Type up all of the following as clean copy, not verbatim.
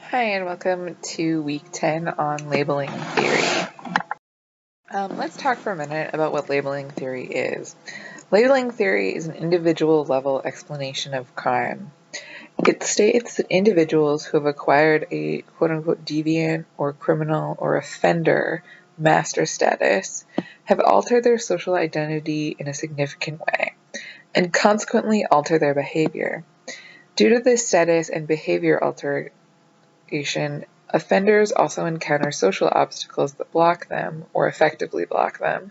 Hi, and welcome to week 10 on labeling theory. Let's talk for a minute about what labeling theory is. Labeling theory is an individual level explanation of crime. It states that individuals who have acquired a quote-unquote deviant or criminal or offender master status have altered their social identity in a significant way and consequently alter their behavior. Due to this status and behavior alteration, offenders also encounter social obstacles that block them, or effectively block them,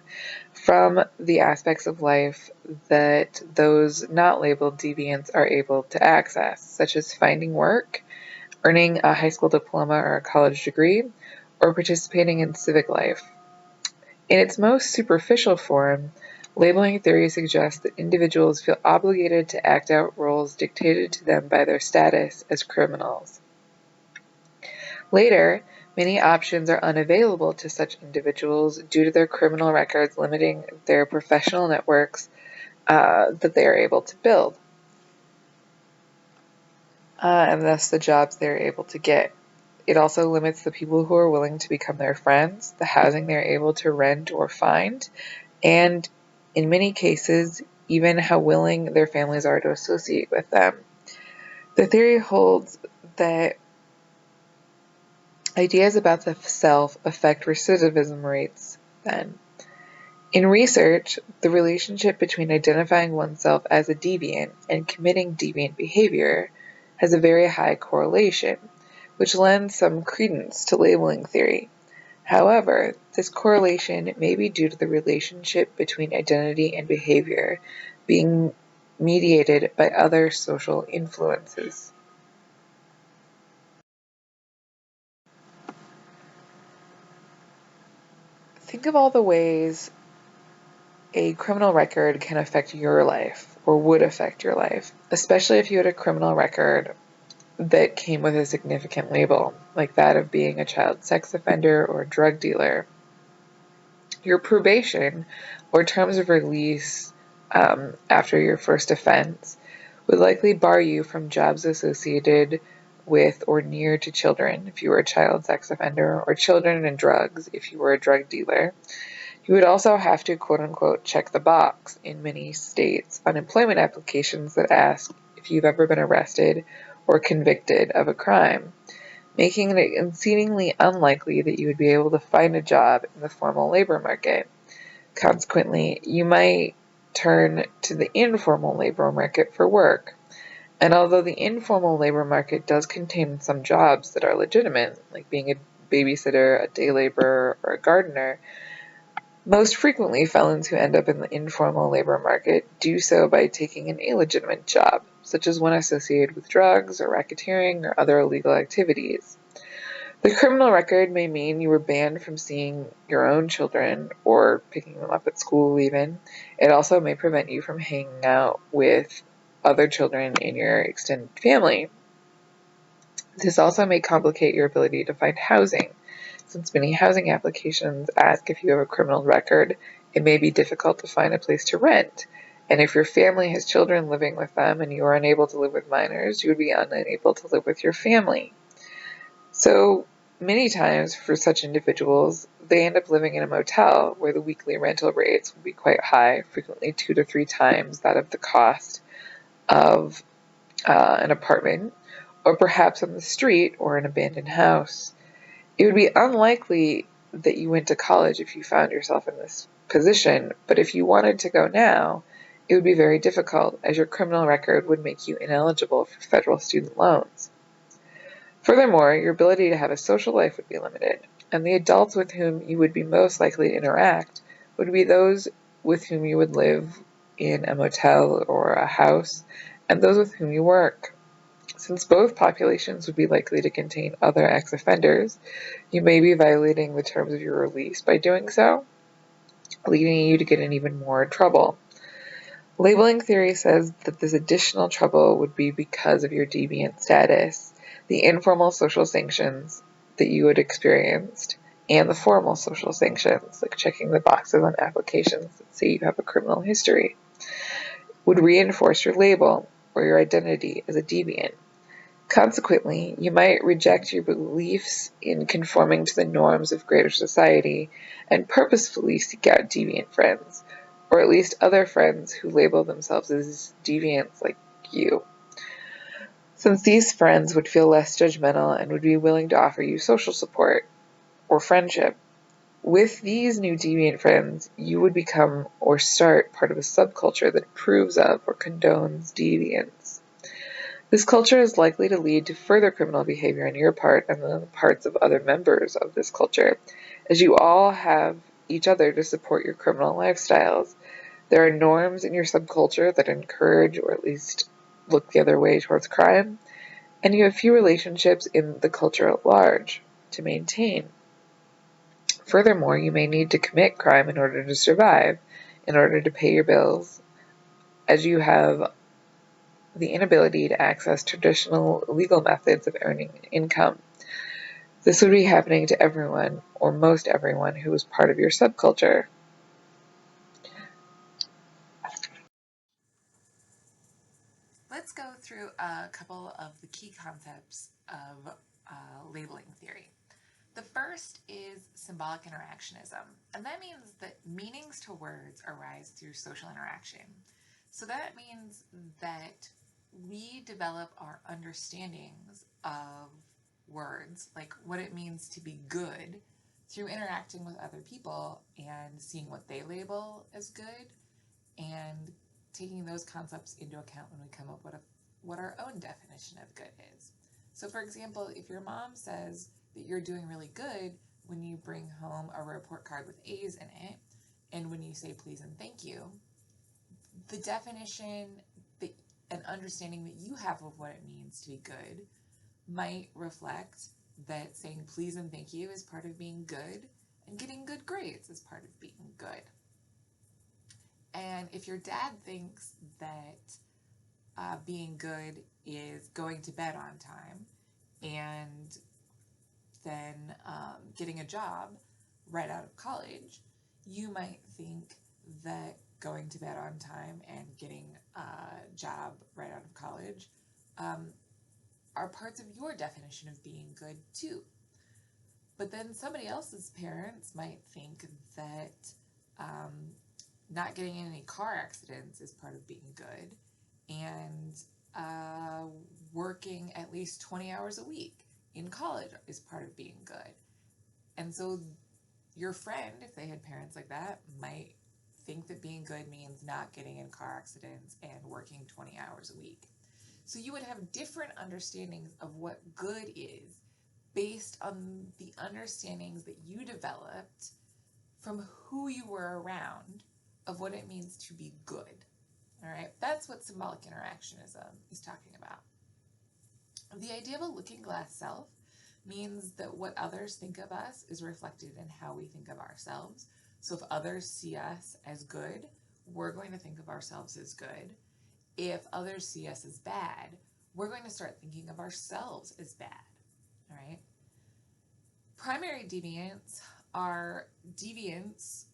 from the aspects of life that those not labeled deviants are able to access, such as finding work, earning a high school diploma or a college degree, or participating in civic life. In its most superficial form, labeling theory suggests that individuals feel obligated to act out roles dictated to them by their status as criminals. Later, many options are unavailable to such individuals due to their criminal records limiting their professional networks that they are able to build, and thus the jobs they're able to get. It also limits the people who are willing to become their friends, the housing they're able to rent or find, and in many cases, even how willing their families are to associate with them. The theory holds that ideas about the self affect recidivism rates, then. In research, the relationship between identifying oneself as a deviant and committing deviant behavior has a very high correlation, which lends some credence to labeling theory. However, this correlation may be due to the relationship between identity and behavior being mediated by other social influences. Think of all the ways a criminal record can affect your life, or would affect your life, especially if you had a criminal record that came with a significant label, like that of being a child sex offender or a drug dealer. Your probation, or terms of release after your first offense, would likely bar you from jobs associated with or near to children if you were a child sex offender, or children and drugs if you were a drug dealer. You would also have to, quote-unquote, check the box in many states on employment applications that ask if you've ever been arrested or convicted of a crime, making it exceedingly unlikely that you would be able to find a job in the formal labor market. Consequently, you might turn to the informal labor market for work. And although the informal labor market does contain some jobs that are legitimate, like being a babysitter, a day laborer, or a gardener, most frequently, felons who end up in the informal labor market do so by taking an illegitimate job, such as one associated with drugs or racketeering or other illegal activities. The criminal record may mean you were banned from seeing your own children or picking them up at school even. It also may prevent you from hanging out with other children in your extended family. This also may complicate your ability to find housing. Since many housing applications ask if you have a criminal record, it may be difficult to find a place to rent. And if your family has children living with them and you are unable to live with minors, you would be unable to live with your family. So many times for such individuals, they end up living in a motel where the weekly rental rates would be quite high, frequently 2 to 3 times that of the cost of an apartment, or perhaps on the street or an abandoned house. It would be unlikely that you went to college if you found yourself in this position, but if you wanted to go now, it would be very difficult, as your criminal record would make you ineligible for federal student loans. Furthermore, your ability to have a social life would be limited, and the adults with whom you would be most likely to interact would be those with whom you would live in a motel or a house, and those with whom you work. Since both populations would be likely to contain other ex-offenders, you may be violating the terms of your release by doing so, leading you to get in even more trouble. Labeling theory says that this additional trouble would be because of your deviant status, the informal social sanctions that you had experienced, and the formal social sanctions, like checking the boxes on applications that say you have a criminal history, would reinforce your label or your identity as a deviant. Consequently, you might reject your beliefs in conforming to the norms of greater society and purposefully seek out deviant friends, or at least other friends who label themselves as deviants like you. Since these friends would feel less judgmental and would be willing to offer you social support or friendship, with these new deviant friends, you would become or start part of a subculture that approves of or condones deviance. This culture is likely to lead to further criminal behavior on your part and on the parts of other members of this culture, as you all have each other to support your criminal lifestyles. There are norms in your subculture that encourage or at least look the other way towards crime, and you have few relationships in the culture at large to maintain. Furthermore, you may need to commit crime in order to survive, in order to pay your bills, as you have the inability to access traditional legal methods of earning an income. This would be happening to everyone, or most everyone, who was part of your subculture. Let's go through a couple of the key concepts of labeling theory. The first is symbolic interactionism, and that means that meanings to words arise through social interaction. So that means that we develop our understandings of words, like what it means to be good, through interacting with other people and seeing what they label as good and taking those concepts into account when we come up with what our own definition of good is. So for example, if your mom says that you're doing really good when you bring home a report card with A's in it, and when you say please and thank you, the definition and understanding that you have of what it means to be good might reflect that saying please and thank you is part of being good, and getting good grades is part of being good. And if your dad thinks that being good is going to bed on time and then getting a job right out of college, you might think that going to bed on time and getting a job right out of college are parts of your definition of being good too. But then somebody else's parents might think that not getting in any car accidents is part of being good, and working at least 20 hours a week in college is part of being good. And so your friend, if they had parents like that, might think that being good means not getting in car accidents and working 20 hours a week. So you would have different understandings of what good is based on the understandings that you developed from who you were around of what it means to be good. All right, that's what symbolic interactionism is talking about. The idea of a looking glass self means that what others think of us is reflected in how we think of ourselves. So if others see us as good, we're going to think of ourselves as good. If others see us as bad, we're going to start thinking of ourselves as bad. All right. Primary deviants are deviants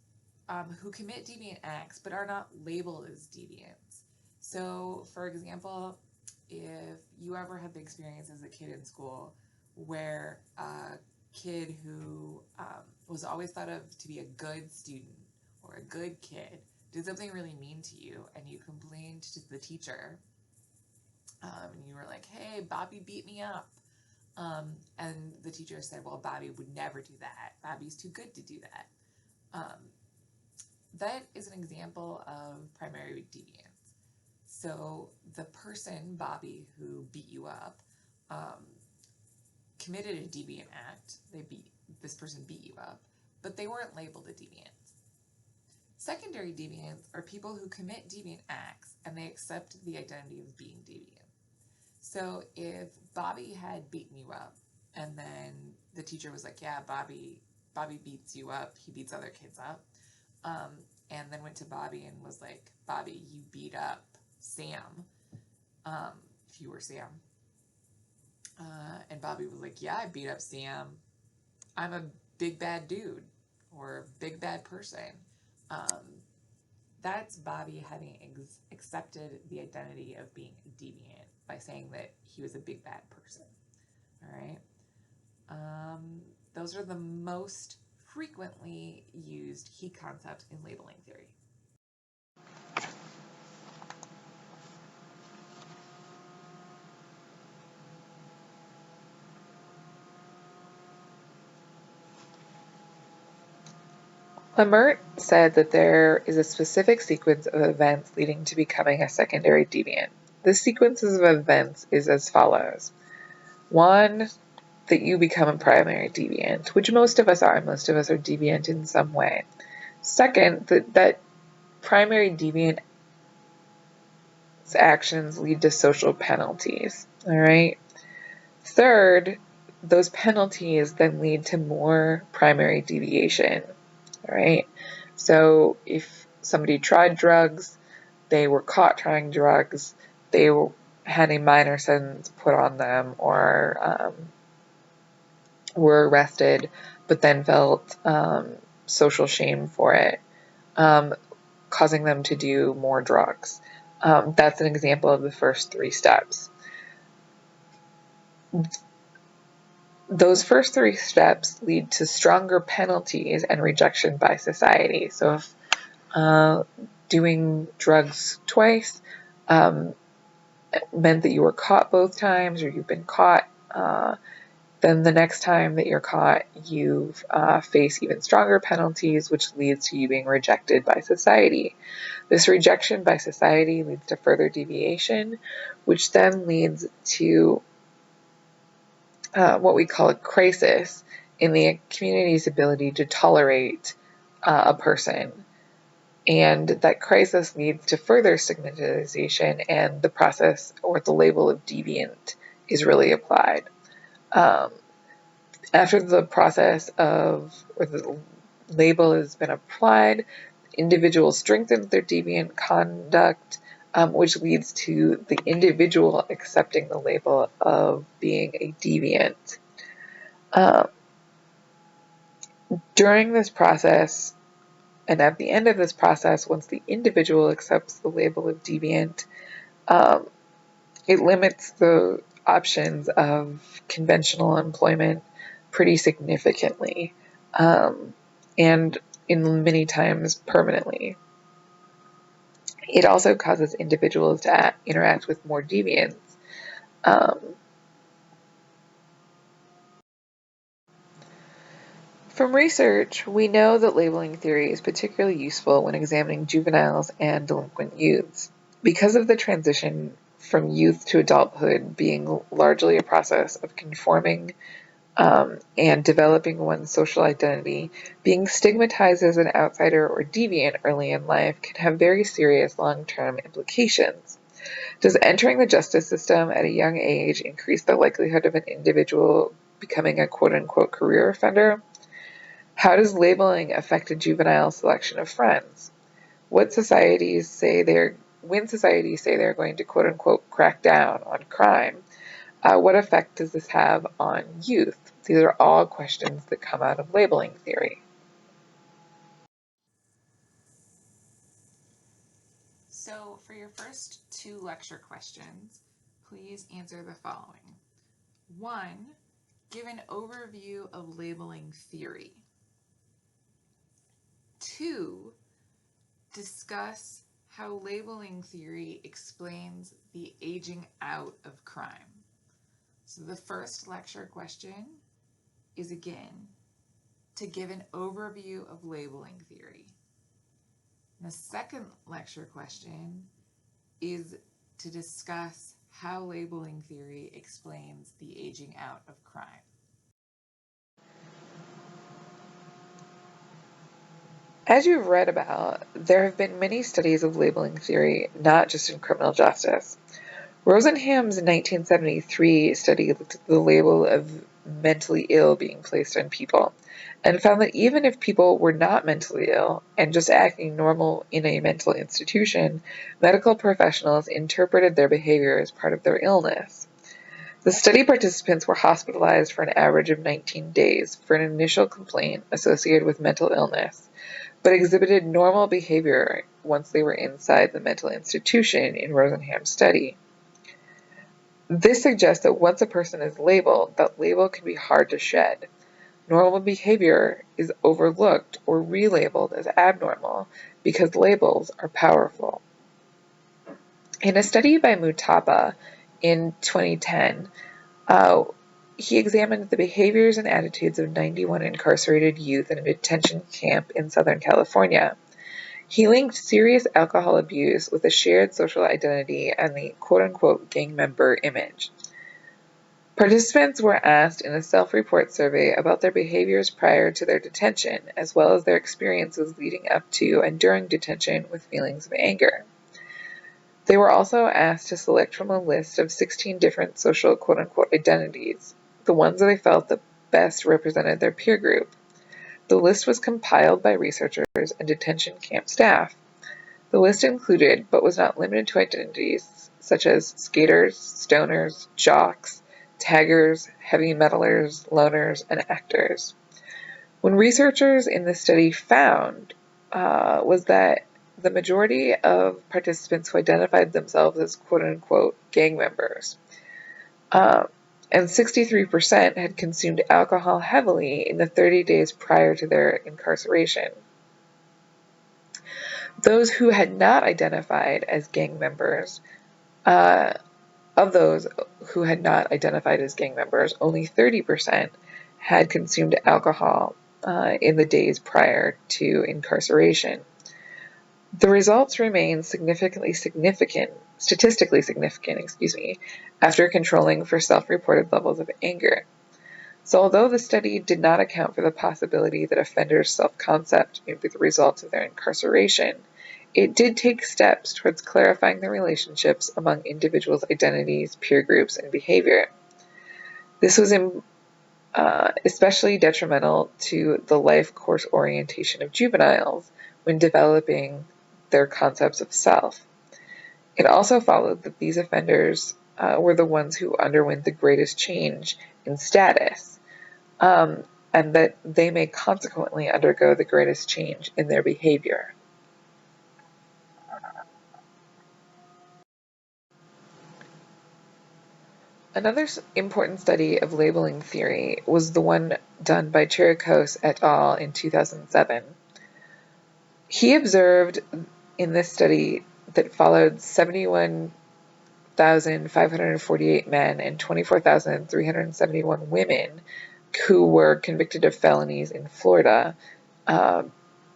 who commit deviant acts but are not labeled as deviants. So, for example, if you ever had the experience as a kid in school where a kid who was always thought of to be a good student or a good kid did something really mean to you and you complained to the teacher, and you were like, hey, Bobby beat me up. And the teacher said, well, Bobby would never do that. Bobby's too good to do that. That is an example of primary deviance. So the person, Bobby, who beat you up, committed a deviant act. This person beat you up, but they weren't labeled a deviant. Secondary deviants are people who commit deviant acts and they accept the identity of being deviant. So if Bobby had beaten you up and then the teacher was like, yeah, Bobby beats you up, he beats other kids up, and then went to Bobby and was like, Bobby, you beat up Sam, if you were Sam. And Bobby was like, yeah, I beat up Sam. I'm a big bad dude or big bad person. That's Bobby having accepted the identity of being deviant by saying that he was a big bad person. All right. Those are the most frequently used key concepts in labeling theory. Lamert said that there is a specific sequence of events leading to becoming a secondary deviant. This sequence of events is as follows. 1, that you become a primary deviant, which most of us are. Most of us are deviant in some way. Second, that primary deviant actions lead to social penalties. All right. Third, those penalties then lead to more primary deviation. All right. So if somebody tried drugs, they were caught trying drugs, they had a minor sentence put on them, or were arrested, but then felt social shame for it, causing them to do more drugs. That's an example of the first 3 steps. Those first 3 steps lead to stronger penalties and rejection by society. So if doing drugs twice meant that you were caught both times, or you've been caught, then the next time that you're caught, you face even stronger penalties, which leads to you being rejected by society. This rejection by society leads to further deviation, which then leads to what we call a crisis in the community's ability to tolerate a person. And that crisis leads to further stigmatization, and the process or the label of deviant is really applied. After the process of, or the label has been applied, individuals strengthen their deviant conduct, which leads to the individual accepting the label of being a deviant. During this process, and at the end of this process, once the individual accepts the label of deviant, it limits the options of conventional employment pretty significantly, and in many times permanently. It also causes individuals to interact with more deviants. From research, we know that labeling theory is particularly useful when examining juveniles and delinquent youths. Because of the transition from youth to adulthood being largely a process of conforming and developing one's social identity, being stigmatized as an outsider or deviant early in life can have very serious long-term implications. Does entering the justice system at a young age increase the likelihood of an individual becoming a quote-unquote career offender? How does labeling affect a juvenile selection of friends? When societies say they're going to quote-unquote crack down on crime, what effect does this have on youth? These are all questions that come out of labeling theory. So for your first 2 lecture questions, please answer the following. 1, give an overview of labeling theory. 2, discuss how labeling theory explains the aging out of crime. So the first lecture question is, again, to give an overview of labeling theory. And the second lecture question is to discuss how labeling theory explains the aging out of crime. As you've read about, there have been many studies of labeling theory, not just in criminal justice. Rosenham's 1973 study looked at the label of mentally ill being placed on people, and found that even if people were not mentally ill and just acting normal in a mental institution, medical professionals interpreted their behavior as part of their illness. The study participants were hospitalized for an average of 19 days for an initial complaint associated with mental illness, but exhibited normal behavior once they were inside the mental institution in Rosenham's study. This suggests that once a person is labeled, that label can be hard to shed. Normal behavior is overlooked or relabeled as abnormal because labels are powerful. In a study by Mutaba in 2010, he examined the behaviors and attitudes of 91 incarcerated youth in a detention camp in Southern California. He linked serious alcohol abuse with a shared social identity and the quote-unquote gang member image. Participants were asked in a self-report survey about their behaviors prior to their detention, as well as their experiences leading up to and during detention with feelings of anger. They were also asked to select from a list of 16 different social quote-unquote identities, the ones that they felt that best represented their peer group. The list was compiled by researchers and detention camp staff. The list included, but was not limited to, identities such as skaters, stoners, jocks, taggers, heavy metalers, loners, and actors. What researchers in this study found was that the majority of participants who identified themselves as quote-unquote gang members, and 63% had consumed alcohol heavily in the 30 days prior to their incarceration. Those who had not identified as gang members, of those who had not identified as gang members, only 30% had consumed alcohol in the days prior to incarceration. The results remain statistically significant, after controlling for self-reported levels of anger. So although the study did not account for the possibility that offenders' self-concept may be the result of their incarceration, it did take steps towards clarifying the relationships among individuals' identities, peer groups, and behavior. This was especially detrimental to the life course orientation of juveniles when developing their concepts of self. It also followed that these offenders were the ones who underwent the greatest change in status, and that they may consequently undergo the greatest change in their behavior. Another important study of labeling theory was the one done by Chiricos et al. In 2007. He observed in this study that followed 71,548 men and 24,371 women who were convicted of felonies in Florida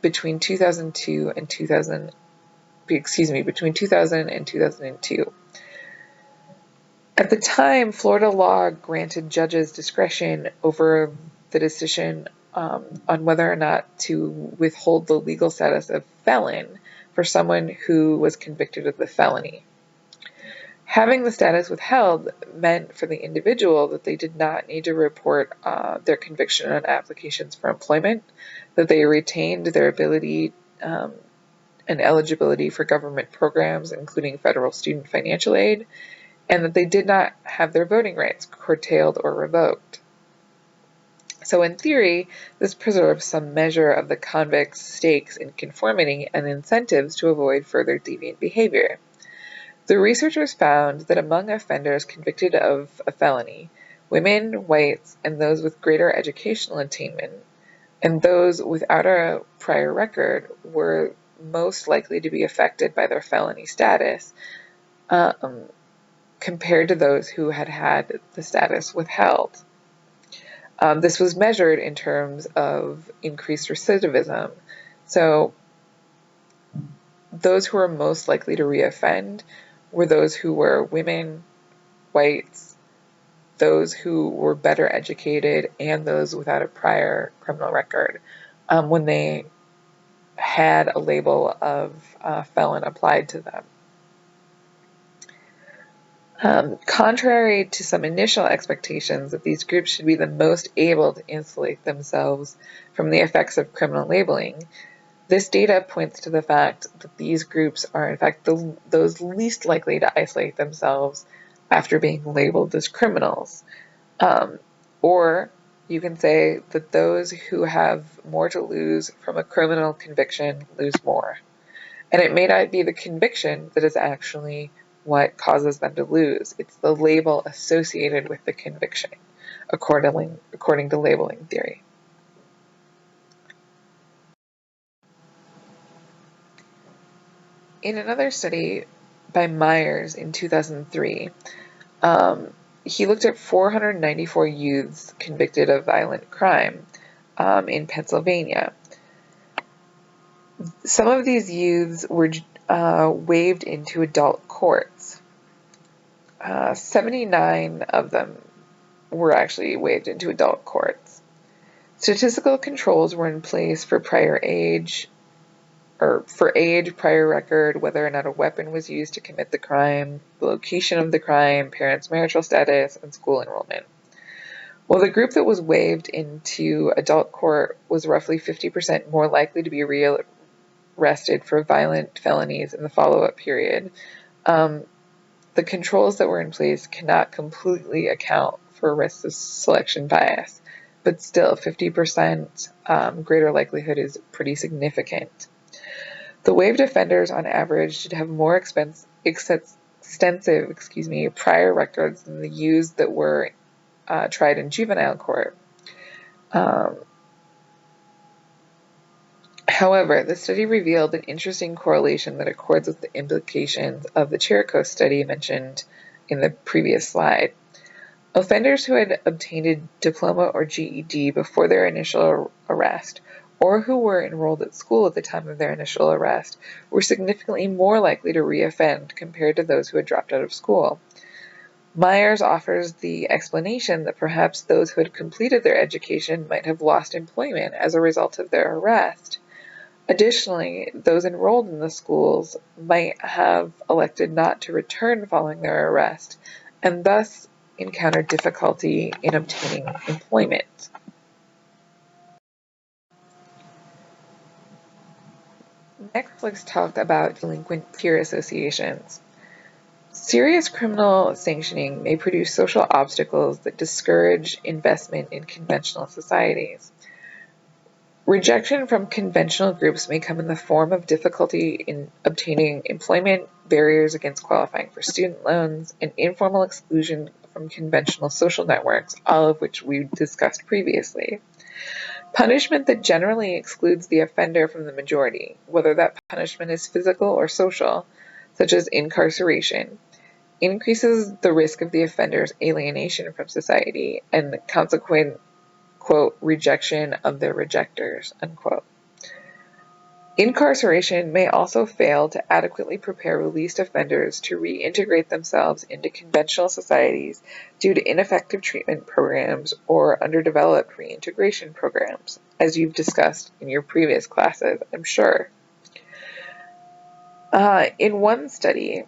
between 2002 and 2002. At the time, Florida law granted judges discretion over the decision on whether or not to withhold the legal status of felon for someone who was convicted of the felony. Having the status withheld meant for the individual that they did not need to report their conviction on applications for employment, that they retained their ability and eligibility for government programs, including federal student financial aid, and that they did not have their voting rights curtailed or revoked. So in theory, this preserves some measure of the convict's stakes in conformity and incentives to avoid further deviant behavior. The researchers found that among offenders convicted of a felony, women, whites, and those with greater educational attainment, and those without a prior record were most likely to be affected by their felony status, compared to those who had had the status withheld. This was measured in terms of increased recidivism. So those who were most likely to reoffend were those who were women, whites, those who were better educated, and those without a prior criminal record when they had a label of felon applied to them. Contrary to some initial expectations that these groups should be the most able to insulate themselves from the effects of criminal labeling, this data points to the fact that these groups are in fact those least likely to isolate themselves after being labeled as criminals. Or you can say that those who have more to lose from a criminal conviction lose more. And it may not be the conviction that is actually what causes them to lose. It's the label associated with the conviction, according to labeling theory. In another study by Myers in 2003, he looked at 494 youths convicted of violent crime in Pennsylvania. Some of these youths were waived into adult courts. 79 of them were actually waived into adult courts. Statistical controls were in place for prior age, prior record, whether or not a weapon was used to commit the crime, the location of the crime, parents' marital status, and school enrollment. While the group that was waived into adult court was roughly 50% more likely to be rearrested for violent felonies in the follow-up period, the controls that were in place cannot completely account for risk of selection bias, but still 50% greater likelihood is pretty significant. The waived offenders on average should have more extensive prior records than the youths that were tried in juvenile court. However, the study revealed an interesting correlation that accords with the implications of the Chirico study mentioned in the previous slide. Offenders who had obtained a diploma or GED before their initial arrest, or who were enrolled at school at the time of their initial arrest, were significantly more likely to reoffend compared to those who had dropped out of school. Myers offers the explanation that perhaps those who had completed their education might have lost employment as a result of their arrest. Additionally, those enrolled in the schools might have elected not to return following their arrest, and thus encountered difficulty in obtaining employment. Next, let's talk about delinquent peer associations. Serious criminal sanctioning may produce social obstacles that discourage investment in conventional societies. Rejection from conventional groups may come in the form of difficulty in obtaining employment, barriers against qualifying for student loans, and informal exclusion from conventional social networks, all of which we discussed previously. Punishment that generally excludes the offender from the majority, whether that punishment is physical or social, such as incarceration, increases the risk of the offender's alienation from society and consequent, quote, rejection of their rejectors, unquote. Incarceration may also fail to adequately prepare released offenders to reintegrate themselves into conventional societies due to ineffective treatment programs or underdeveloped reintegration programs, as you've discussed in your previous classes, I'm sure. In one study,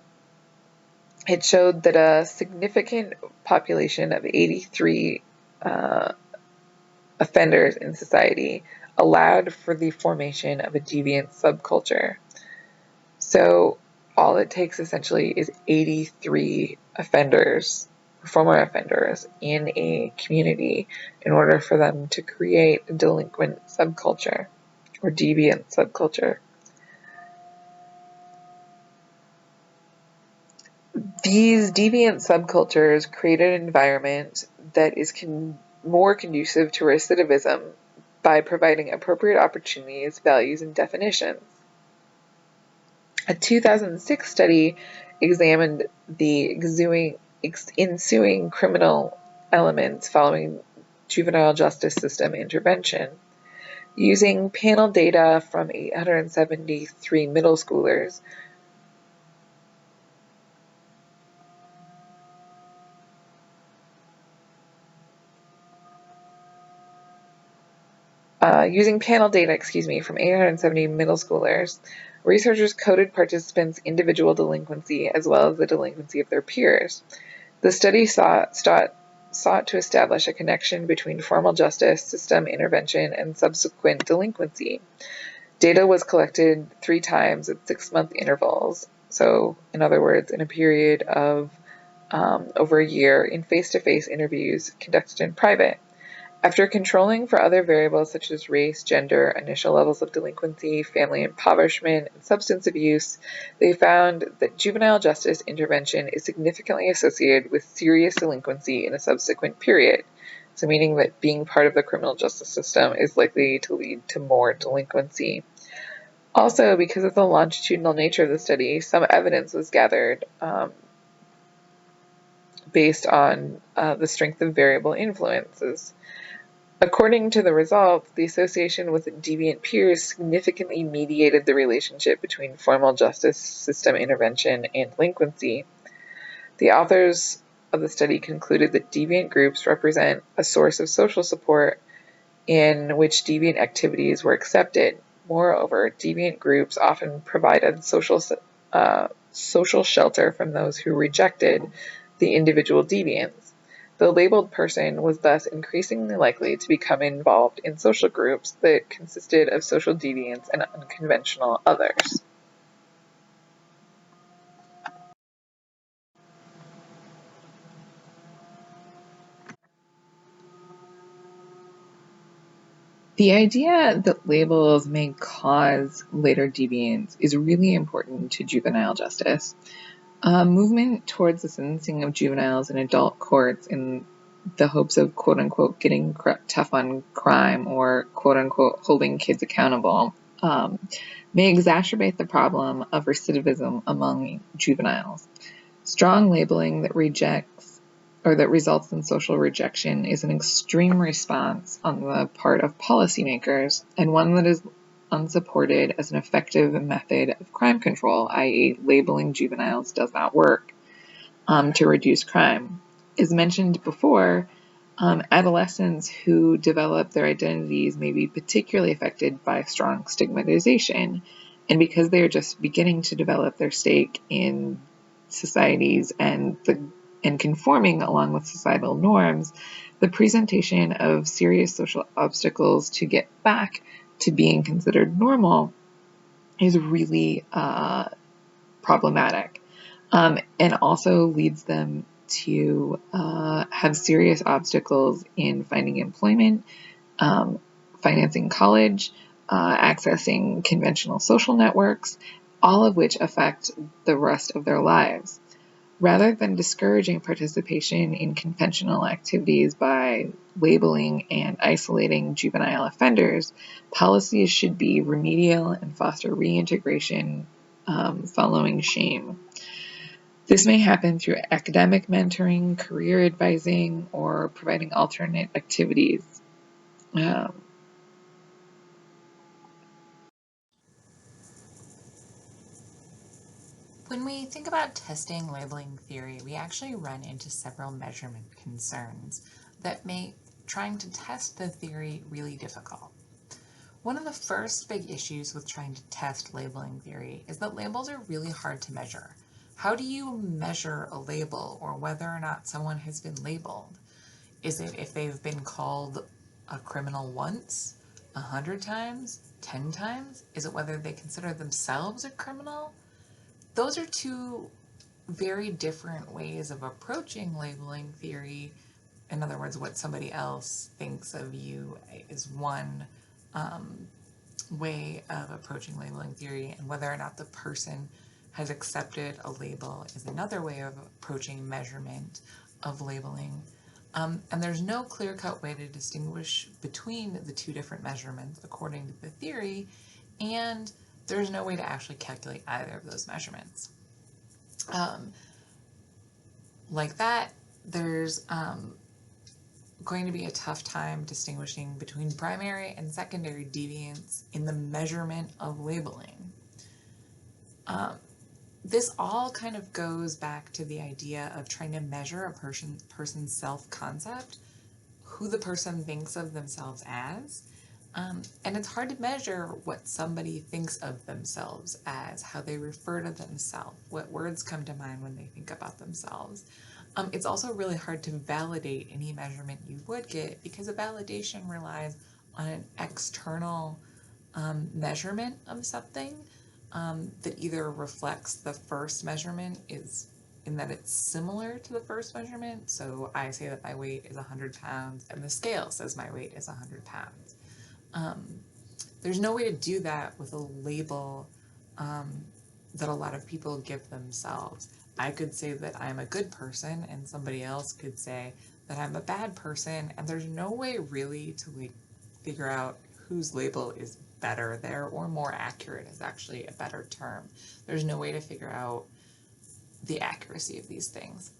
it showed that a significant population of 83 offenders in society allowed for the formation of a deviant subculture. So all it takes essentially is 83 offenders, former offenders, in a community in order for them to create a delinquent subculture or deviant subculture. These deviant subcultures create an environment that is more conducive to recidivism by providing appropriate opportunities, values, and definitions. A 2006 study examined the ensuing criminal elements following juvenile justice system intervention. Using panel data from 873 middle schoolers, from 870 middle schoolers, researchers coded participants' individual delinquency as well as the delinquency of their peers. The study sought to establish a connection between formal justice system intervention and subsequent delinquency. Data was collected 3 times at 6-month intervals, so in other words, in a period of over a year, in face-to-face interviews conducted in private, After controlling for other variables such as race, gender, initial levels of delinquency, family impoverishment, and substance abuse, they found that juvenile justice intervention is significantly associated with serious delinquency in a subsequent period. So meaning that being part of the criminal justice system is likely to lead to more delinquency. Also, because of the longitudinal nature of the study, some evidence was gathered based on the strength of variable influences. According to the results, the association with deviant peers significantly mediated the relationship between formal justice system intervention and delinquency. The authors of the study concluded that deviant groups represent a source of social support in which deviant activities were accepted. Moreover, deviant groups often provided social shelter from those who rejected the individual deviants. The labeled person was thus increasingly likely to become involved in social groups that consisted of social deviants and unconventional others. The idea that labels may cause later deviance is really important to juvenile justice. A movement towards the sentencing of juveniles in adult courts in the hopes of quote-unquote getting tough on crime or quote-unquote holding kids accountable may exacerbate the problem of recidivism among juveniles. Strong labeling that rejects or that results in social rejection is an extreme response on the part of policymakers and one that is unsupported as an effective method of crime control, i.e. labeling juveniles does not work to reduce crime. As mentioned before, adolescents who develop their identities may be particularly affected by strong stigmatization, and because they are just beginning to develop their stake in societies and conforming along with societal norms, the presentation of serious social obstacles to get back to being considered normal is really problematic, and also leads them to have serious obstacles in finding employment, financing college, accessing conventional social networks, all of which affect the rest of their lives. Rather than discouraging participation in conventional activities by labeling and isolating juvenile offenders, policies should be remedial and foster reintegration following shame. This may happen through academic mentoring, career advising, or providing alternate activities. When we think about testing labeling theory, we actually run into several measurement concerns that make trying to test the theory really difficult. One of the first big issues with trying to test labeling theory is that labels are really hard to measure. How do you measure a label or whether or not someone has been labeled? Is it if they've been called a criminal once, 100 times, 10 times? Is it whether they consider themselves a criminal? Those are two very different ways of approaching labeling theory. In other words, what somebody else thinks of you is one way of approaching labeling theory, and whether or not the person has accepted a label is another way of approaching measurement of labeling. And there's no clear-cut way to distinguish between the two different measurements according to the theory, and there's no way to actually calculate either of those measurements. Like that, there's going to be a tough time distinguishing between primary and secondary deviance in the measurement of labeling. This all kind of goes back to the idea of trying to measure a person's self-concept, who the person thinks of themselves as. And it's hard to measure what somebody thinks of themselves as, how they refer to themselves, what words come to mind when they think about themselves. It's also really hard to validate any measurement you would get because a validation relies on an external measurement of something that either reflects the first measurement is in that it's similar to the first measurement. So I say that my weight is 100 pounds and the scale says my weight is 100 pounds. There's no way to do that with a label that a lot of people give themselves. I could say that I'm a good person and somebody else could say that I'm a bad person, and there's no way really to like figure out whose label is better there, or more accurate is actually a better term. There's no way to figure out the accuracy of these things.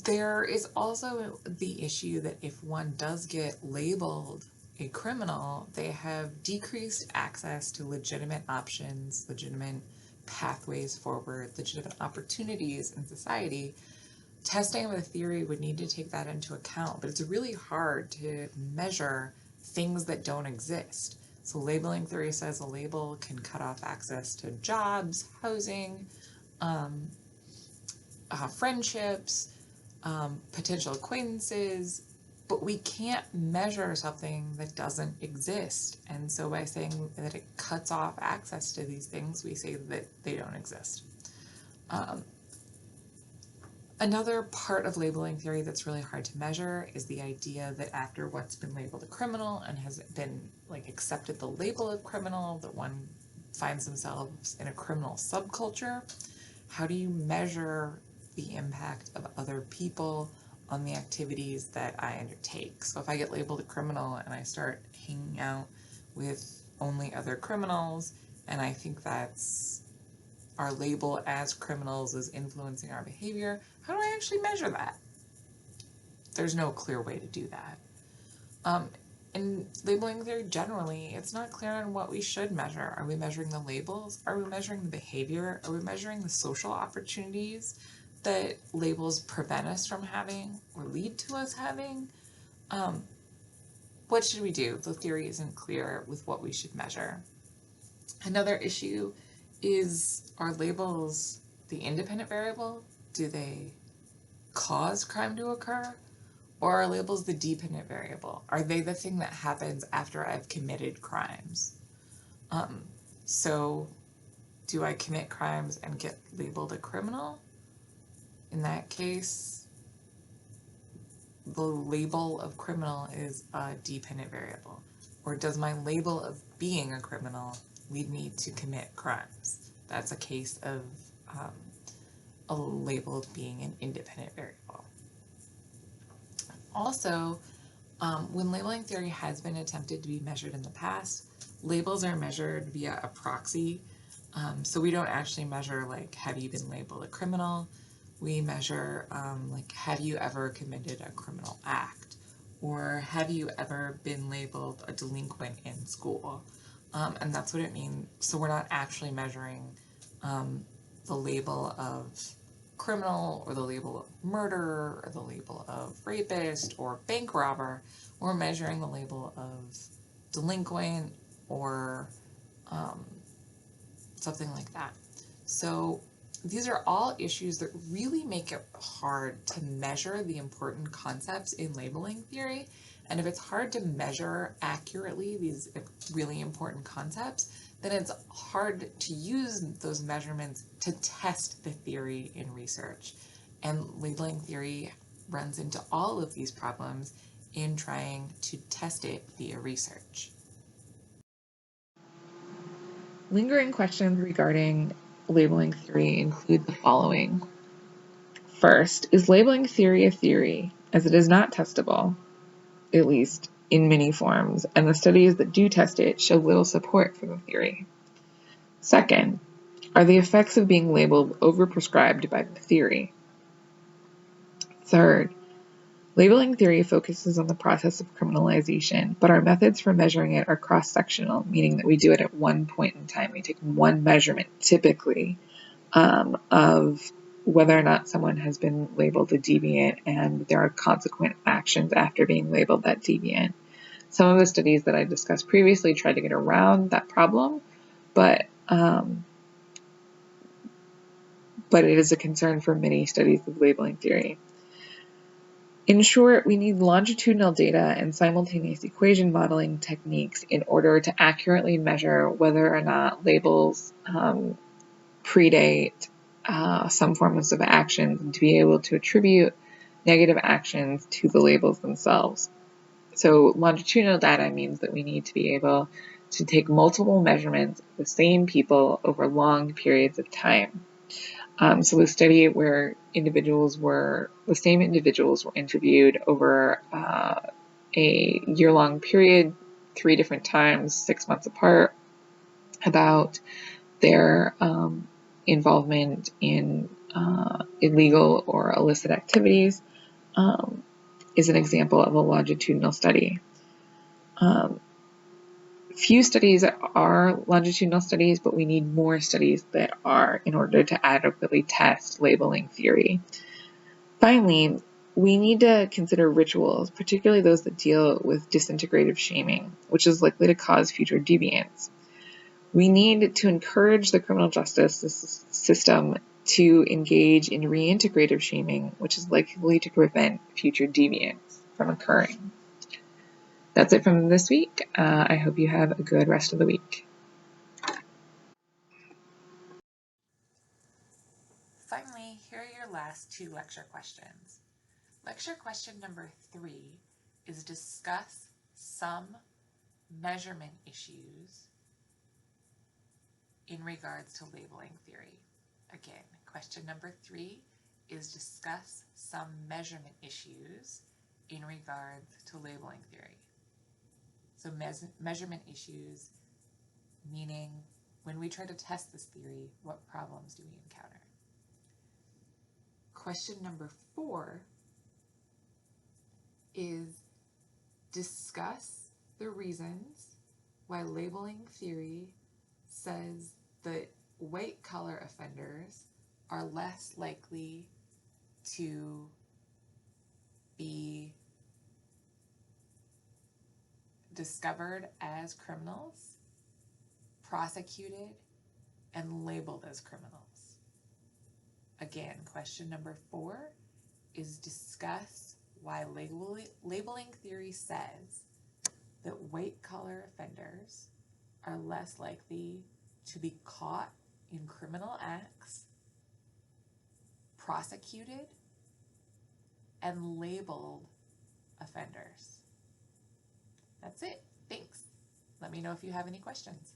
There is also the issue that if one does get labeled a criminal, they have decreased access to legitimate options, legitimate pathways forward, legitimate opportunities in society. Testing of a theory would need to take that into account, but it's really hard to measure things that don't exist. So labeling theory says a label can cut off access to jobs, housing, friendships, potential acquaintances, but we can't measure something that doesn't exist. And so by saying that it cuts off access to these things, we say that they don't exist. Another part of labeling theory that's really hard to measure is the idea that after what's been labeled a criminal and has been like accepted the label of criminal, that one finds themselves in a criminal subculture. How do you measure the impact of other people on the activities that I undertake? So if I get labeled a criminal and I start hanging out with only other criminals, and I think that's our label as criminals is influencing our behavior, how do I actually measure that? There's no clear way to do that. In labeling theory generally, it's not clear on what we should measure. Are we measuring the labels? Are we measuring the behavior? Are we measuring the social opportunities that labels prevent us from having or lead to us having? What should we do? The theory isn't clear with what we should measure. Another issue is, are labels the independent variable? Do they cause crime to occur? Or are labels the dependent variable? Are they the thing that happens after I've committed crimes? So do I commit crimes and get labeled a criminal? In that case, the label of criminal is a dependent variable. Or does my label of being a criminal lead me to commit crimes? That's a case of a label of being an independent variable. Also, when labeling theory has been attempted to be measured in the past, labels are measured via a proxy. So we don't actually measure like, have you been labeled a criminal? We measure like, have you ever committed a criminal act? Or have you ever been labeled a delinquent in school? And that's what it means. So we're not actually measuring the label of criminal or the label of murderer or the label of rapist or bank robber. We're measuring the label of delinquent or something like that. So these are all issues that really make it hard to measure the important concepts in labeling theory. And if it's hard to measure accurately these really important concepts, then it's hard to use those measurements to test the theory in research. And labeling theory runs into all of these problems in trying to test it via research. Lingering questions regarding labeling theory include the following. First, is labeling theory a theory, as it is not testable, at least in many forms, and the studies that do test it show little support for the theory? Second, are the effects of being labeled overprescribed by the theory? Third, labeling theory focuses on the process of criminalization, but our methods for measuring it are cross-sectional, meaning that we do it at one point in time. We take one measurement, typically, of whether or not someone has been labeled a deviant, and there are consequent actions after being labeled that deviant. Some of the studies that I discussed previously try to get around that problem, but it is a concern for many studies of labeling theory. In short, we need longitudinal data and simultaneous equation modeling techniques in order to accurately measure whether or not labels predate some forms of actions, and to be able to attribute negative actions to the labels themselves. So longitudinal data means that we need to be able to take multiple measurements of the same people over long periods of time. So a study where the same individuals were interviewed over a year-long period, 3 different times, 6 months apart, about their involvement in illegal or illicit activities, is an example of a longitudinal study. Few studies are longitudinal studies, but we need more studies that are in order to adequately test labeling theory. Finally, we need to consider rituals, particularly those that deal with disintegrative shaming, which is likely to cause future deviance. We need to encourage the criminal justice system to engage in reintegrative shaming, which is likely to prevent future deviance from occurring. That's it from this week. I hope you have a good rest of the week. Finally, here are your last 2 lecture questions. Lecture question number 3 is discuss some measurement issues in regards to labeling theory. Again, question number 3 is discuss some measurement issues in regards to labeling theory. So measurement issues, meaning when we try to test this theory, what problems do we encounter? Question number 4 is discuss the reasons why labeling theory says that white collar offenders are less likely to be discovered as criminals, prosecuted, and labeled as criminals. Again, question number 4 is discuss why labeling theory says that white collar offenders are less likely to be caught in criminal acts, prosecuted, and labeled offenders. That's it. Thanks. Let me know if you have any questions.